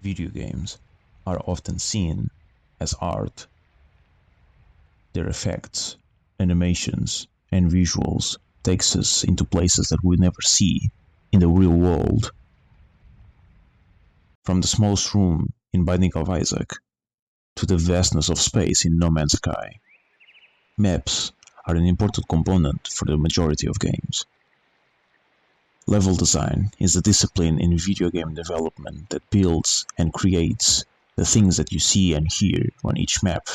Video games are often seen as art. Their effects, animations, and visuals takes us into places that we never see in the real world. From the smallest room in Binding of Isaac to the vastness of space in No Man's Sky, maps are an important component for the majority of games. Level design is a discipline in video game development that builds and creates the things that you see and hear on each map,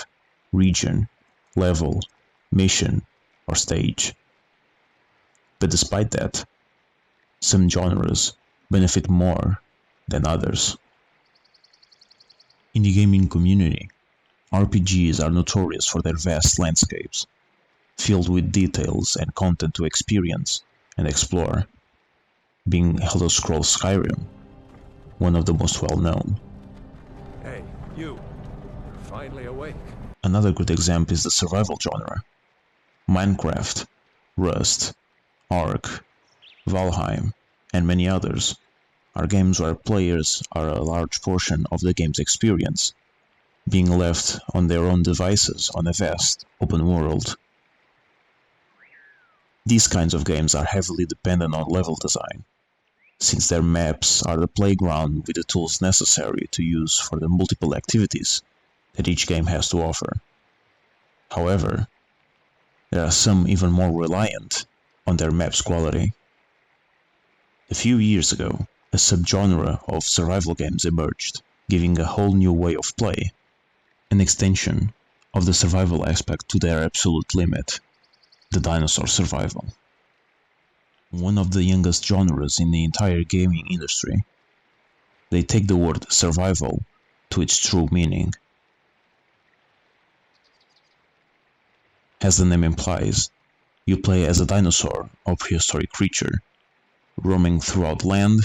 region, level, mission, or stage. But despite that, some genres benefit more than others. In the gaming community, RPGs are notorious for their vast landscapes, filled with details and content to experience and explore, being Elder Scrolls Skyrim, one of the most well-known. Hey, you're finally awake. Another good example is the survival genre. Minecraft, Rust, Ark, Valheim, and many others are games where players are a large portion of the game's experience, being left on their own devices on a vast, open world. These kinds of games are heavily dependent on level design, since their maps are the playground with the tools necessary to use for the multiple activities that each game has to offer. However, there are some even more reliant on their map's quality. A few years ago, a subgenre of survival games emerged, giving a whole new way of play, an extension of the survival aspect to their absolute limit, the dinosaur survival. One of the youngest genres in the entire gaming industry. They take the word survival to its true meaning. As the name implies, you play as a dinosaur or prehistoric creature, roaming throughout land,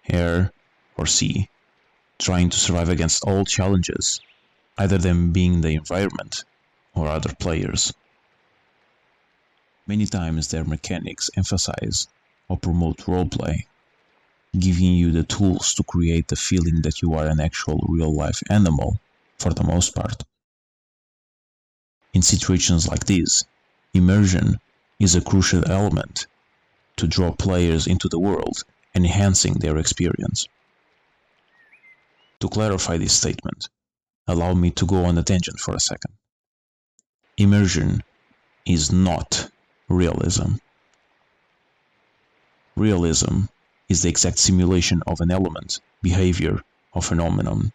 air, or sea, trying to survive against all challenges, either them being the environment or other players. Many times their mechanics emphasize or promote roleplay, giving you the tools to create the feeling that you are an actual real-life animal, for the most part. In situations like this, immersion is a crucial element to draw players into the world, enhancing their experience. To clarify this statement, allow me to go on a tangent for a second. Immersion is not realism. Realism is the exact simulation of an element, behavior, or phenomenon.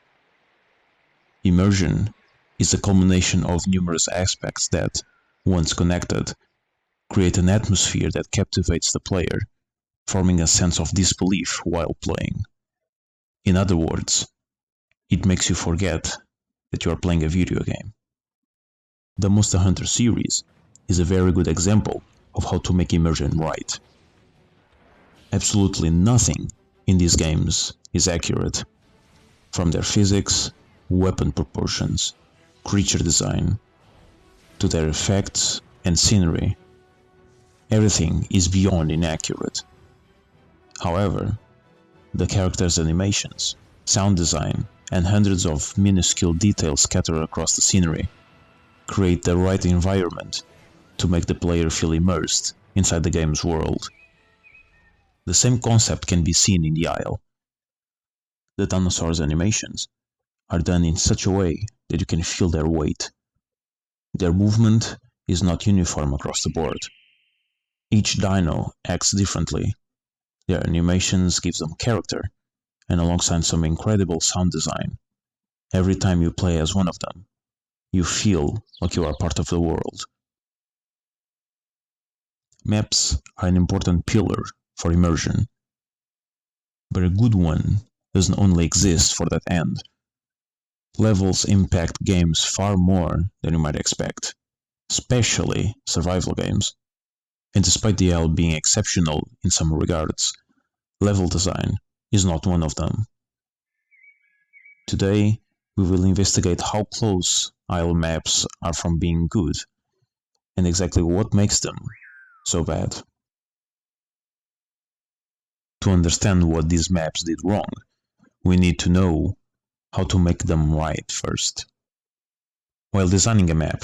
Immersion is the culmination of numerous aspects that, once connected, create an atmosphere that captivates the player, forming a sense of disbelief while playing. In other words, it makes you forget that you are playing a video game. The Monster Hunter series is a very good example of how to make immersion right. Absolutely nothing in these games is accurate, from their physics, weapon proportions, creature design, to their effects and scenery. Everything is beyond inaccurate. However, the characters' animations, sound design, and hundreds of minuscule details scattered across the scenery create the right environment to make the player feel immersed inside the game's world. The same concept can be seen in the Isle. The dinosaurs' animations are done in such a way that you can feel their weight. Their movement is not uniform across the board. Each dino acts differently. Their animations give them character, and alongside some incredible sound design, every time you play as one of them, you feel like you are part of the world. Maps are an important pillar for immersion, but a good one doesn't only exist for that end. Levels impact games far more than you might expect, especially survival games. And despite the Isle being exceptional in some regards, level design is not one of them. Today, we will investigate how close Isle maps are from being good, and exactly what makes them so bad. To understand what these maps did wrong, we need to know how to make them right first. While designing a map,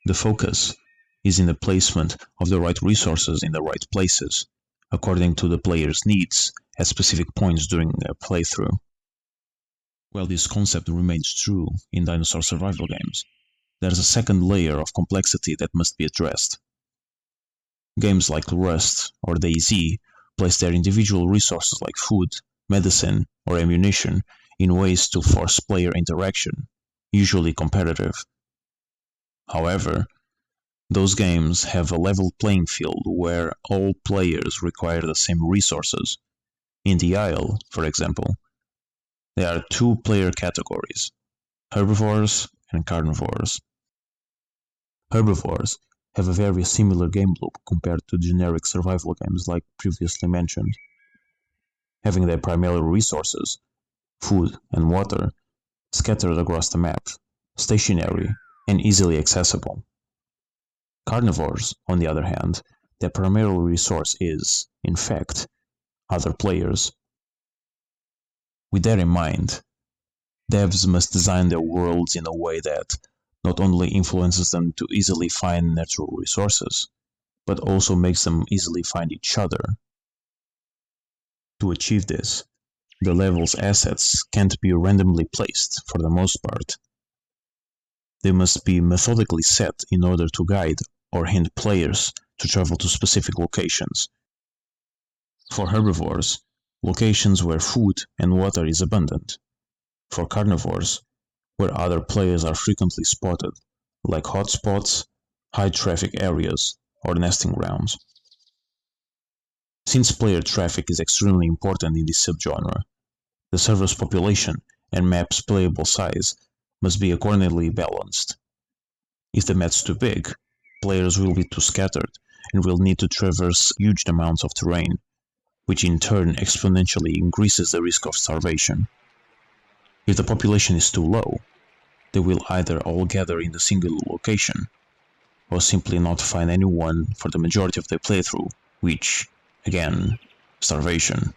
the focus is in the placement of the right resources in the right places, according to the player's needs at specific points during a playthrough. While this concept remains true in dinosaur survival games, there is a second layer of complexity that must be addressed. Games like Rust or DayZ place their individual resources like food, medicine, or ammunition in ways to force player interaction, usually competitive. However, those games have a level playing field where all players require the same resources. In the Isle, for example, there are two player categories: herbivores and carnivores. Herbivores have a very similar game loop compared to generic survival games like previously mentioned, having their primary resources, food and water, scattered across the map, stationary and easily accessible. Carnivores, on the other hand, their primary resource is, in fact, other players. With that in mind, devs must design their worlds in a way that not only influences them to easily find natural resources, but also makes them easily find each other. To achieve this, the level's assets can't be randomly placed for the most part. They must be methodically set in order to guide or hint players to travel to specific locations. For herbivores, locations where food and water is abundant. For carnivores, where other players are frequently spotted, like hotspots, high-traffic areas, or nesting grounds. Since player traffic is extremely important in this subgenre, the server's population and map's playable size must be accordingly balanced. If the map's too big, players will be too scattered and will need to traverse huge amounts of terrain, which in turn exponentially increases the risk of starvation. If the population is too low, they will either all gather in a single location, or simply not find anyone for the majority of their playthrough, which, again, starvation.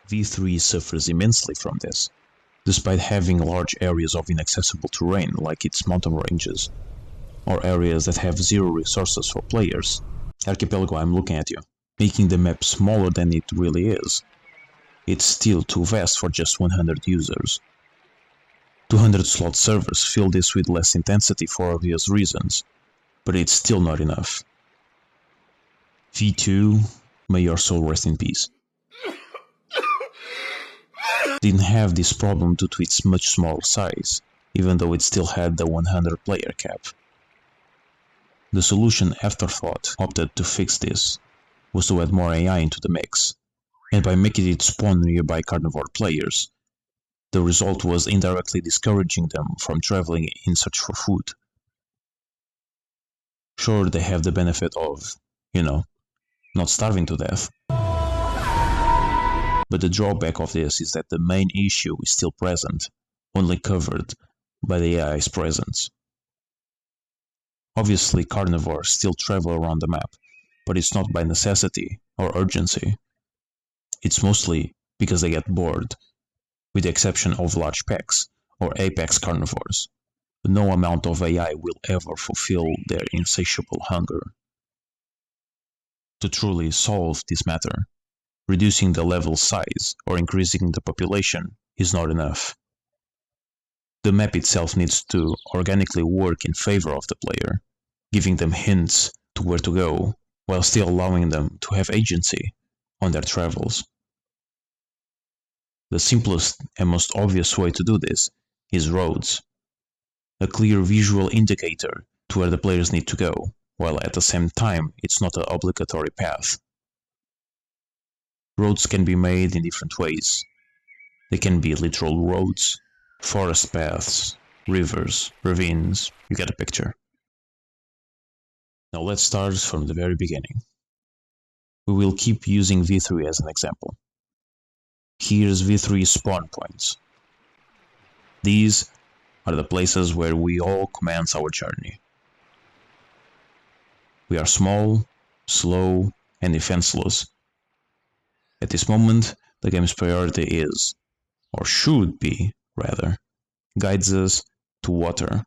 V3 suffers immensely from this, despite having large areas of inaccessible terrain like its mountain ranges, or areas that have zero resources for players. Archipelago, I'm looking at you. Making the map smaller than it really is. It's still too vast for just 100 users. 200 slot servers fill this with less intensity for obvious reasons, but it's still not enough. V2, may your soul rest in peace, didn't have this problem due to its much smaller size, even though it still had the 100 player cap. The solution Afterthought opted to fix this was to add more AI into the mix, and by making it spawn nearby carnivore players, the result was indirectly discouraging them from traveling in search for food. Sure, they have the benefit of, not starving to death. But the drawback of this is that the main issue is still present, only covered by the AI's presence. Obviously, carnivores still travel around the map, but it's not by necessity or urgency. It's mostly because they get bored, with the exception of large packs or apex carnivores. No amount of AI will ever fulfill their insatiable hunger. To truly solve this matter, reducing the level size or increasing the population is not enough. The map itself needs to organically work in favor of the player, giving them hints to where to go, while still allowing them to have agency on their travels. The simplest and most obvious way to do this is roads, a clear visual indicator to where the players need to go, while at the same time it's not an obligatory path. Roads can be made in different ways. They can be literal roads, forest paths, rivers, ravines, you get a picture. Now let's start from the very beginning. We will keep using V3 as an example. Here's V3 spawn points. These are the places where we all commence our journey. We are small, slow, and defenseless. At this moment, the game's priority is or should be, rather, guides us to water.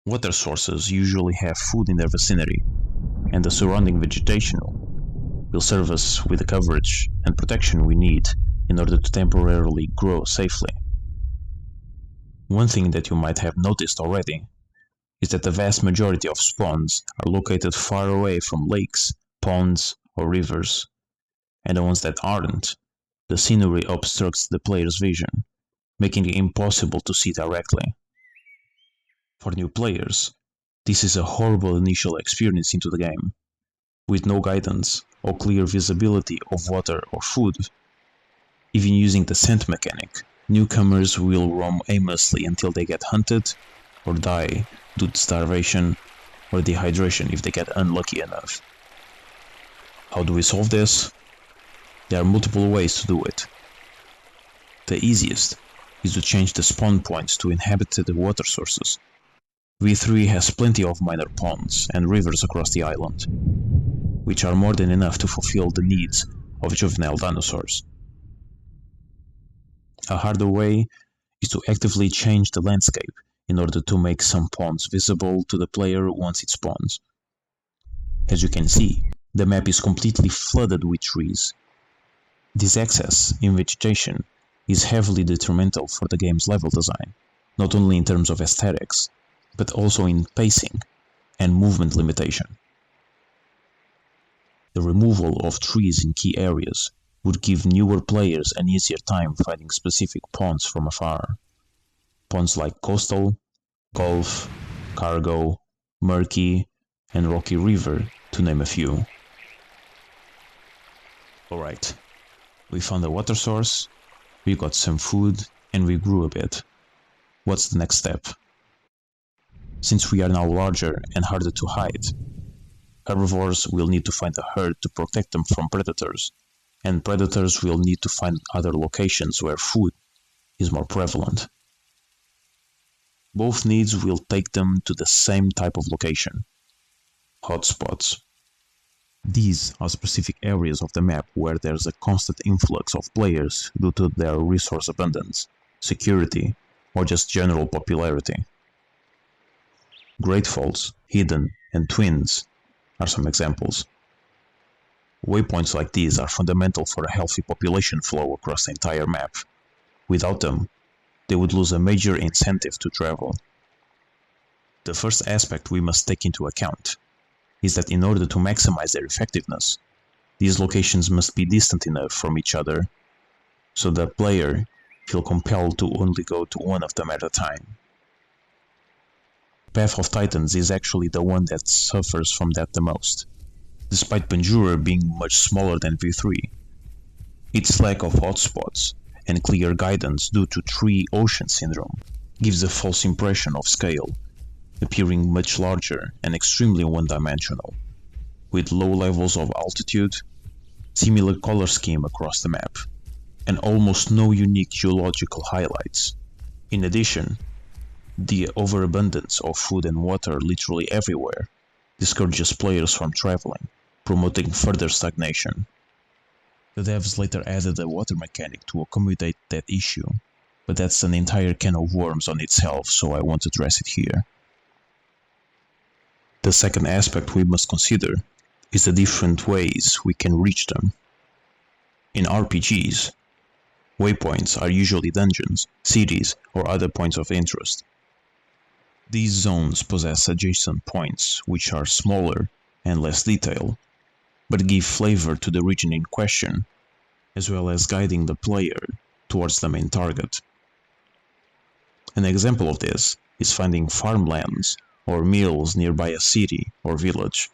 Water sources usually have food in their vicinity, and the surrounding vegetation will serve us with the coverage and protection we need in order to temporarily grow safely. One thing that you might have noticed already is that the vast majority of spawns are located far away from lakes, ponds, or rivers, and the ones that aren't, the scenery obstructs the player's vision, making it impossible to see directly. For new players, this is a horrible initial experience into the game. With no guidance or clear visibility of water or food, even using the scent mechanic, newcomers will roam aimlessly until they get hunted or die due to starvation or dehydration if they get unlucky enough. How do we solve this? There are multiple ways to do it. The easiest is to change the spawn points to inhabited water sources. V3 has plenty of minor ponds and rivers across the island, which are more than enough to fulfill the needs of juvenile dinosaurs. A harder way is to actively change the landscape in order to make some ponds visible to the player once it spawns. As you can see, the map is completely flooded with trees. This excess in vegetation is heavily detrimental for the game's level design, not only in terms of aesthetics, but also in pacing and movement limitation. The removal of trees in key areas would give newer players an easier time finding specific ponds from afar. Ponds like Coastal, Golf, Cargo, Murky, and Rocky River, to name a few. Alright, we found a water source, we got some food, and we grew a bit. What's the next step? Since we are now larger and harder to hide, herbivores will need to find a herd to protect them from predators, and predators will need to find other locations where food is more prevalent. Both needs will take them to the same type of location: hotspots. These are specific areas of the map where there's a constant influx of players due to their resource abundance, security, or just general popularity. Great Falls, Hidden, and Twins are some examples. Waypoints like these are fundamental for a healthy population flow across the entire map. Without them, they would lose a major incentive to travel. The first aspect we must take into account is that in order to maximize their effectiveness, these locations must be distant enough from each other so the player feel compelled to only go to one of them at a time. Path of Titans is actually the one that suffers from that the most. Despite Banjura being much smaller than V3, its lack of hotspots and clear guidance due to Tree Ocean Syndrome gives a false impression of scale, appearing much larger and extremely one-dimensional, with low levels of altitude, similar color scheme across the map, and almost no unique geological highlights. In addition, the overabundance of food and water literally everywhere discourages players from traveling, promoting further stagnation. The devs later added a water mechanic to accommodate that issue, but that's an entire can of worms on itself, so I won't address it here. The second aspect we must consider is the different ways we can reach them. In RPGs, waypoints are usually dungeons, cities, or other points of interest. These zones possess adjacent points which are smaller and less detailed, but give flavor to the region in question, as well as guiding the player towards the main target. An example of this is finding farmlands or mills nearby a city or village.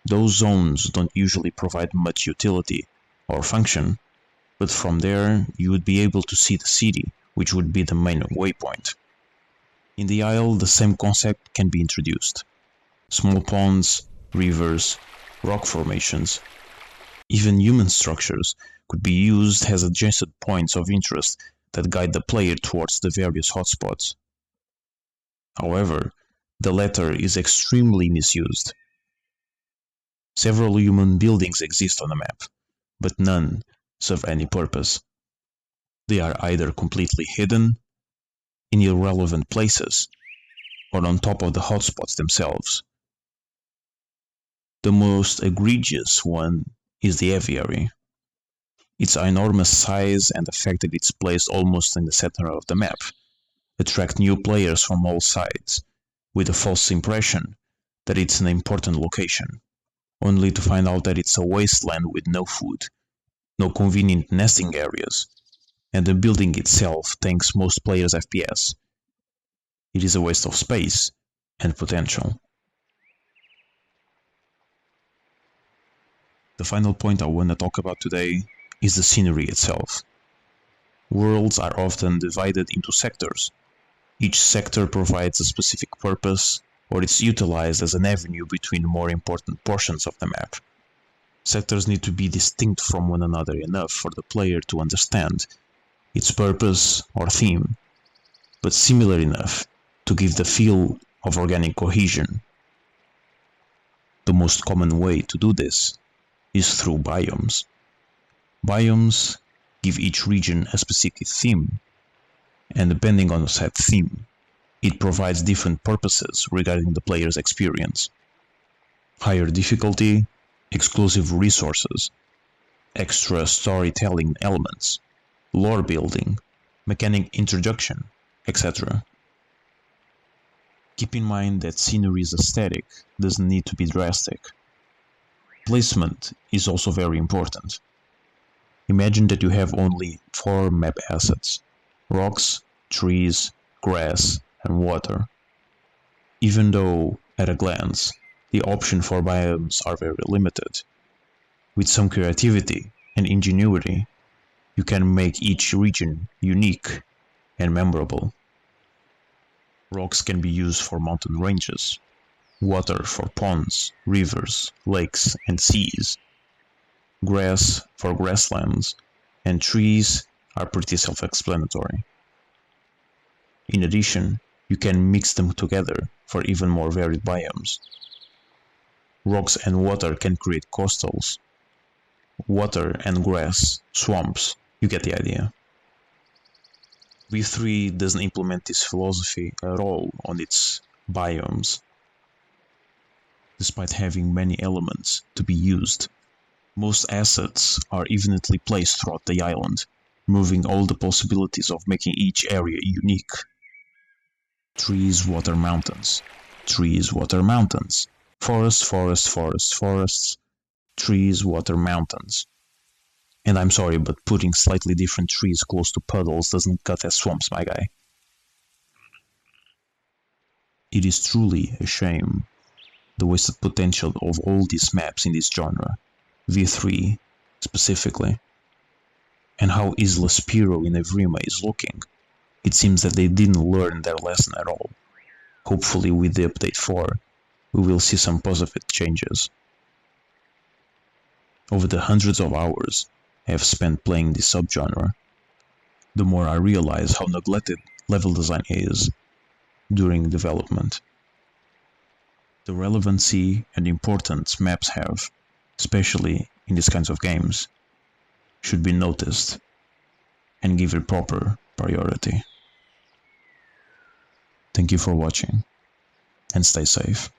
Those zones don't usually provide much utility or function, but from there you would be able to see the city, which would be the main waypoint. In the Isle, the same concept can be introduced. Small ponds, rivers, rock formations, even human structures could be used as adjacent points of interest that guide the player towards the various hotspots. However, the latter is extremely misused. Several human buildings exist on the map, but none serve any purpose. They are either completely hidden, in irrelevant places, or on top of the hotspots themselves. The most egregious one is the aviary. Its enormous size and the fact that it's placed almost in the center of the map attract new players from all sides, with a false impression that it's an important location, only to find out that it's a wasteland with no food, no convenient nesting areas, and the building itself tanks most players' FPS. It is a waste of space and potential. The final point I want to talk about today is the scenery itself. Worlds are often divided into sectors. Each sector provides a specific purpose, or it's utilized as an avenue between more important portions of the map. Sectors need to be distinct from one another enough for the player to understand its purpose or theme, but similar enough to give the feel of organic cohesion. The most common way to do this is through biomes. Biomes give each region a specific theme, and depending on said theme, it provides different purposes regarding the player's experience. Higher difficulty, exclusive resources, extra storytelling elements, lore building, mechanic introduction, etc. Keep in mind that scenery's aesthetic doesn't need to be drastic. Placement is also very important. Imagine that you have only 4 map assets: rocks, trees, grass, and water. Even though, at a glance, the options for biomes are very limited, with some creativity and ingenuity, you can make each region unique and memorable. Rocks can be used for mountain ranges, water for ponds, rivers, lakes, and seas, grass for grasslands, and trees are pretty self-explanatory. In addition, you can mix them together for even more varied biomes. Rocks and water can create coastals. Water and grass, swamps, you get the idea. V3 doesn't implement this philosophy at all on its biomes, despite having many elements to be used. Most assets are evenly placed throughout the island, removing all the possibilities of making each area unique. Trees, water, mountains. Trees, water, mountains. Forest, forest, forest, forests. Trees, water, mountains. And I'm sorry, but putting slightly different trees close to puddles doesn't cut as swamps, my guy. It is truly a shame, the wasted potential of all these maps in this genre, V3 specifically, and how Isla Spiro in Evrima is looking. It seems that they didn't learn their lesson at all. Hopefully with the update 4, we will see some positive changes. Over the hundreds of hours I have spent playing this subgenre, the more I realize how neglected level design is during development. The relevancy and importance maps have, especially in these kinds of games, should be noticed and given proper priority. Thank you for watching, and stay safe.